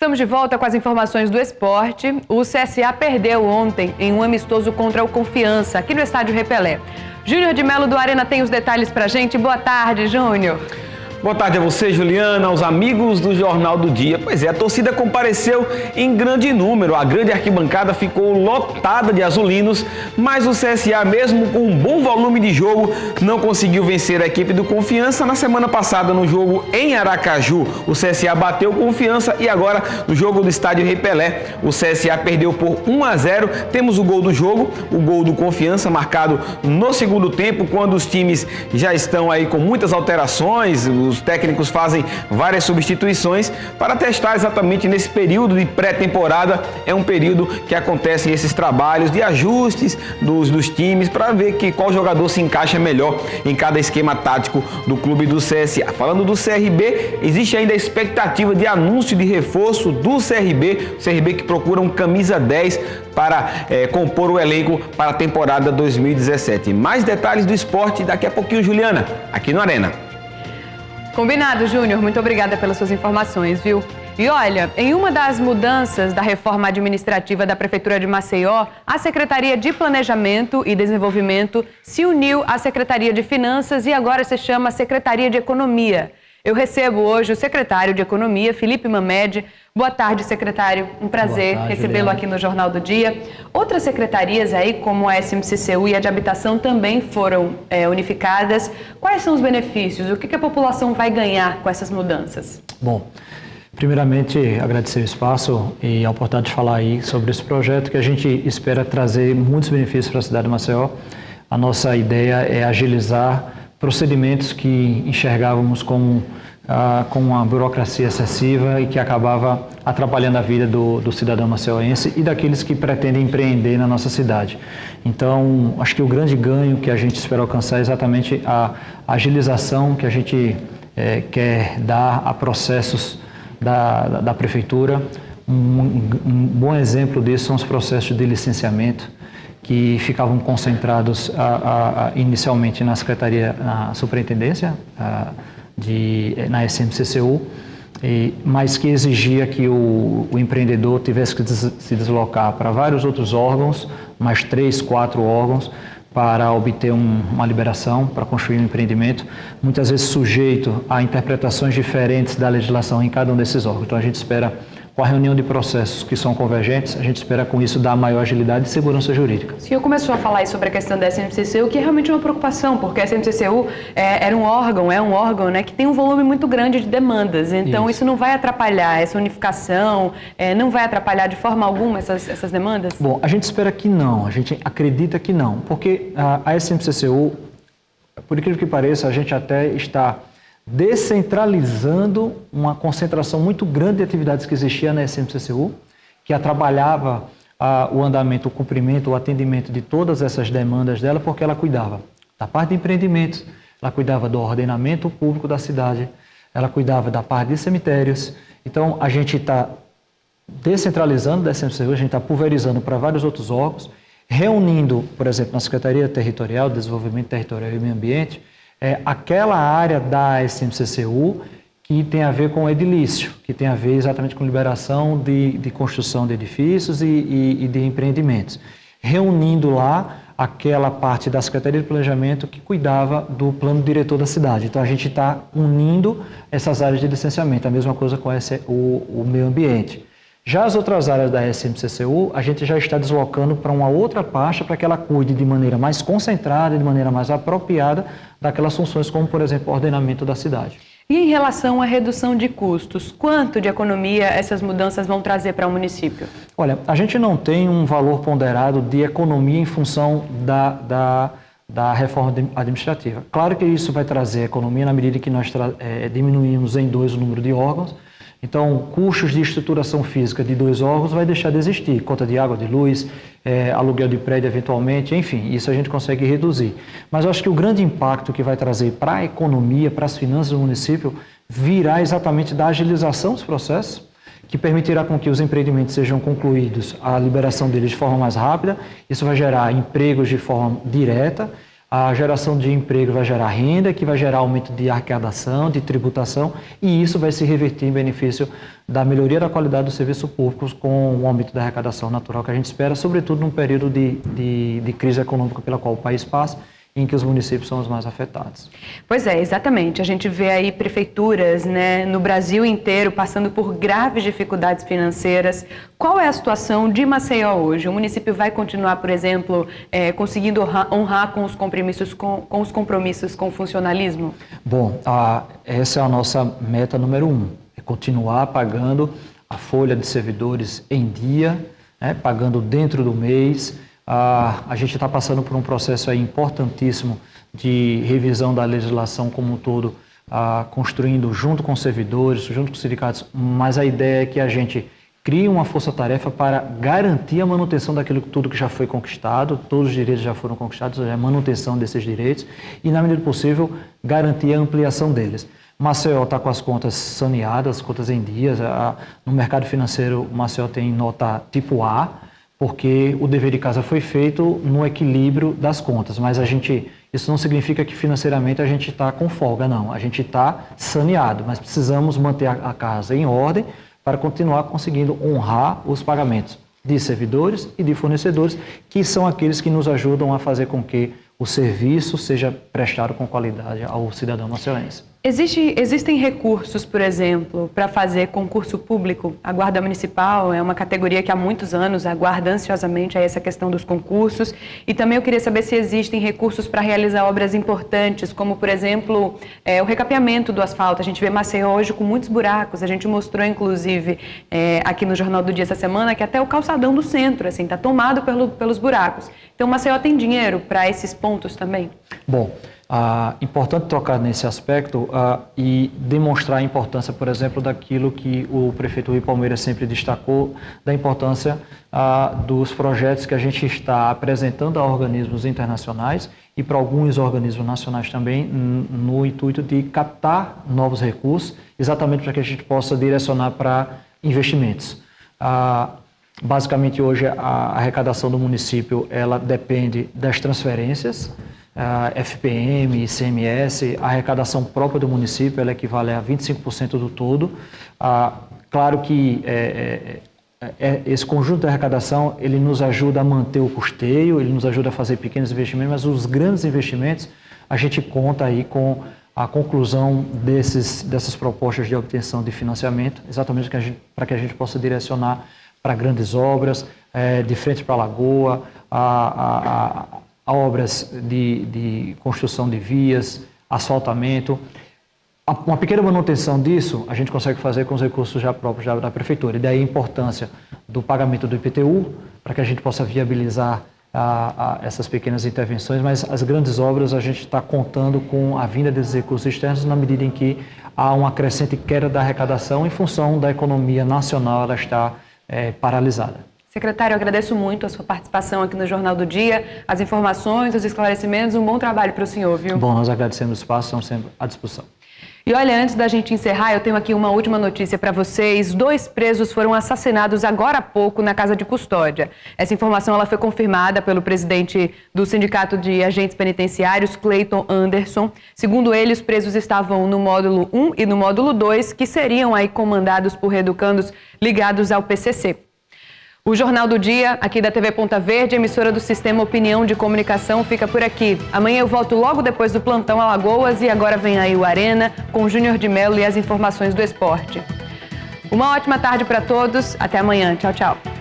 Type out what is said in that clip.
Estamos de volta com as informações do esporte. O CSA perdeu ontem em um amistoso contra o Confiança, aqui no estádio Repelé. Júnior de Melo do Arena tem os detalhes pra gente. Boa tarde, Júnior. Boa tarde a você, Juliana, aos amigos do Jornal do Dia. Pois é, a torcida compareceu em grande número. A grande arquibancada ficou lotada de azulinos, mas o CSA, mesmo com um bom volume de jogo, não conseguiu vencer a equipe do Confiança. Na semana passada, no jogo em Aracaju, o CSA bateu Confiança e agora, no jogo do estádio Rei Pelé, o CSA perdeu por 1-0. Temos o gol do jogo, o gol do Confiança, marcado no segundo tempo, quando os times já estão aí com muitas alterações. Os técnicos fazem várias substituições para testar exatamente nesse período de pré-temporada. É um período que acontecem esses trabalhos de ajustes dos times para ver qual jogador se encaixa melhor em cada esquema tático do clube do CSA. Falando do CRB, existe ainda a expectativa de anúncio de reforço do CRB. O CRB que procura um camisa 10 para compor o elenco para a temporada 2017. Mais detalhes do esporte daqui a pouquinho, Juliana, aqui no Arena. Combinado, Júnior. Muito obrigada pelas suas informações, viu? E olha, em uma das mudanças da reforma administrativa da Prefeitura de Maceió, a Secretaria de Planejamento e Desenvolvimento se uniu à Secretaria de Finanças e agora se chama Secretaria de Economia. Eu recebo hoje o secretário de Economia, Felipe Mamed. Boa tarde, secretário. Um prazer recebê-lo aqui no Jornal do Dia. Outras secretarias aí, como a SMCCU e a de Habitação, também foram unificadas. Quais são os benefícios? O que a população vai ganhar com essas mudanças? Bom, primeiramente, agradecer o espaço e a oportunidade de falar aí sobre esse projeto que a gente espera trazer muitos benefícios para a cidade de Maceió. A nossa ideia é agilizar procedimentos que enxergávamos com uma burocracia excessiva e que acabava atrapalhando a vida do cidadão maceioense e daqueles que pretendem empreender na nossa cidade. Então, acho que o grande ganho que a gente espera alcançar é exatamente a agilização que a gente quer dar a processos da Prefeitura. Um bom exemplo disso são os processos de licenciamento, que ficavam concentrados inicialmente na Secretaria, na Superintendência, na SMCCU, mas que exigia que o empreendedor tivesse que se deslocar para vários outros órgãos, mais 3, 4 órgãos, para obter uma liberação, para construir um empreendimento, muitas vezes sujeito a interpretações diferentes da legislação em cada um desses órgãos. Então a gente espera, com a reunião de processos que são convergentes, a gente espera com isso dar maior agilidade e segurança jurídica. O senhor começou a falar aí sobre a questão da SMCCU, que é realmente uma preocupação, porque a SMCCU é um órgão, né, que tem um volume muito grande de demandas. Então isso não vai atrapalhar essa unificação, não vai atrapalhar de forma alguma essas demandas? Bom, a gente espera que não, a gente acredita que não, porque a SMCCU, por incrível que pareça, a gente até está descentralizando uma concentração muito grande de atividades que existia na SMCCU, que atrapalhava o andamento, o cumprimento, o atendimento de todas essas demandas dela, porque ela cuidava da parte de empreendimentos, ela cuidava do ordenamento público da cidade, ela cuidava da parte de cemitérios. Então, a gente está descentralizando da SMCCU, a gente está pulverizando para vários outros órgãos, reunindo, por exemplo, na Secretaria Territorial, Desenvolvimento Territorial e Meio Ambiente, aquela área da SMCCU que tem a ver com o edilício, que tem a ver exatamente com liberação de construção de edifícios e de empreendimentos, reunindo lá aquela parte da Secretaria de Planejamento que cuidava do plano diretor da cidade. Então a gente está unindo essas áreas de licenciamento, a mesma coisa com o meio ambiente. Já as outras áreas da SMCCU, a gente já está deslocando para uma outra pasta para que ela cuide de maneira mais concentrada, de maneira mais apropriada daquelas funções como, por exemplo, o ordenamento da cidade. E em relação à redução de custos, quanto de economia essas mudanças vão trazer para o município? Olha, a gente não tem um valor ponderado de economia em função da reforma administrativa. Claro que isso vai trazer economia na medida que nós diminuímos em 2 o número de órgãos. Então, custos de estruturação física de 2 órgãos vai deixar de existir, conta de água, de luz, aluguel de prédio eventualmente, enfim, isso a gente consegue reduzir. Mas eu acho que o grande impacto que vai trazer para a economia, para as finanças do município, virá exatamente da agilização dos processos, que permitirá com que os empreendimentos sejam concluídos, a liberação deles de forma mais rápida. Isso vai gerar empregos de forma direta, A geração de emprego vai gerar renda, que vai gerar aumento de arrecadação, de tributação, e isso vai se reverter em benefício da melhoria da qualidade dos serviços públicos com o aumento da arrecadação natural que a gente espera, sobretudo num período de crise econômica pela qual o país passa, em que os municípios são os mais afetados. Pois é, exatamente. A gente vê aí prefeituras, né, no Brasil inteiro passando por graves dificuldades financeiras. Qual é a situação de Maceió hoje? O município vai continuar, por exemplo, conseguindo honrar com os compromissos com o funcionalismo? Bom, essa é a nossa meta número 1, é continuar pagando a folha de servidores em dia, né, pagando dentro do mês. A gente está passando por um processo aí importantíssimo de revisão da legislação como um todo, construindo junto com os servidores, junto com os sindicatos, mas a ideia é que a gente crie uma força-tarefa para garantir a manutenção daquilo tudo que já foi conquistado, todos os direitos já foram conquistados, a manutenção desses direitos e, na medida do possível, garantir a ampliação deles. Maceió está com as contas saneadas, as contas em dias, no mercado financeiro Maceió tem nota tipo A, porque o dever de casa foi feito no equilíbrio das contas, mas isso não significa que financeiramente a gente está com folga, não. A gente está saneado, mas precisamos manter a casa em ordem para continuar conseguindo honrar os pagamentos de servidores e de fornecedores, que são aqueles que nos ajudam a fazer com que o serviço seja prestado com qualidade ao cidadão maceiense. Existem recursos, por exemplo, para fazer concurso público? A Guarda Municipal é uma categoria que há muitos anos aguarda ansiosamente essa questão dos concursos. E também eu queria saber se existem recursos para realizar obras importantes, como, por exemplo, o recapeamento do asfalto. A gente vê Maceió hoje com muitos buracos. A gente mostrou, inclusive, aqui no Jornal do Dia essa semana, que até o calçadão do centro está tomado pelos buracos. Então, Maceió tem dinheiro para esses pontos também? Bom, importante tocar nesse aspecto e demonstrar a importância, por exemplo, daquilo que o prefeito Rui Palmeira sempre destacou, da importância dos projetos que a gente está apresentando a organismos internacionais e para alguns organismos nacionais também, no intuito de captar novos recursos, exatamente para que a gente possa direcionar para investimentos. Basicamente, hoje, a arrecadação do município ela depende das transferências, FPM, ICMS, a arrecadação própria do município ela equivale a 25% do todo. Claro que esse conjunto de arrecadação ele nos ajuda a manter o custeio, ele nos ajuda a fazer pequenos investimentos, mas os grandes investimentos a gente conta aí com a conclusão dessas propostas de obtenção de financiamento, exatamente para que a gente possa direcionar para grandes obras, de frente para a Lagoa, a obras de construção de vias, asfaltamento. Uma pequena manutenção disso a gente consegue fazer com os recursos já próprios da Prefeitura. E daí a importância do pagamento do IPTU, para que a gente possa viabilizar essas pequenas intervenções, mas as grandes obras a gente está contando com a vinda desses recursos externos na medida em que há uma crescente queda da arrecadação em função da economia nacional ela estar paralisada. Secretário, eu agradeço muito a sua participação aqui no Jornal do Dia, as informações, os esclarecimentos, um bom trabalho para o senhor, viu? Bom, nós agradecemos o espaço, estamos sempre à disposição. E olha, antes da gente encerrar, eu tenho aqui uma última notícia para vocês. 2 presos foram assassinados agora há pouco na casa de custódia. Essa informação ela foi confirmada pelo presidente do Sindicato de Agentes Penitenciários, Cleiton Anderson. Segundo ele, os presos estavam no módulo 1 e no módulo 2, que seriam aí comandados por reeducandos ligados ao PCC. O Jornal do Dia, aqui da TV Ponta Verde, emissora do Sistema Opinião de Comunicação, fica por aqui. Amanhã eu volto logo depois do Plantão Alagoas e agora vem aí o Arena com o Júnior de Mello e as informações do esporte. Uma ótima tarde para todos. Até amanhã. Tchau, tchau.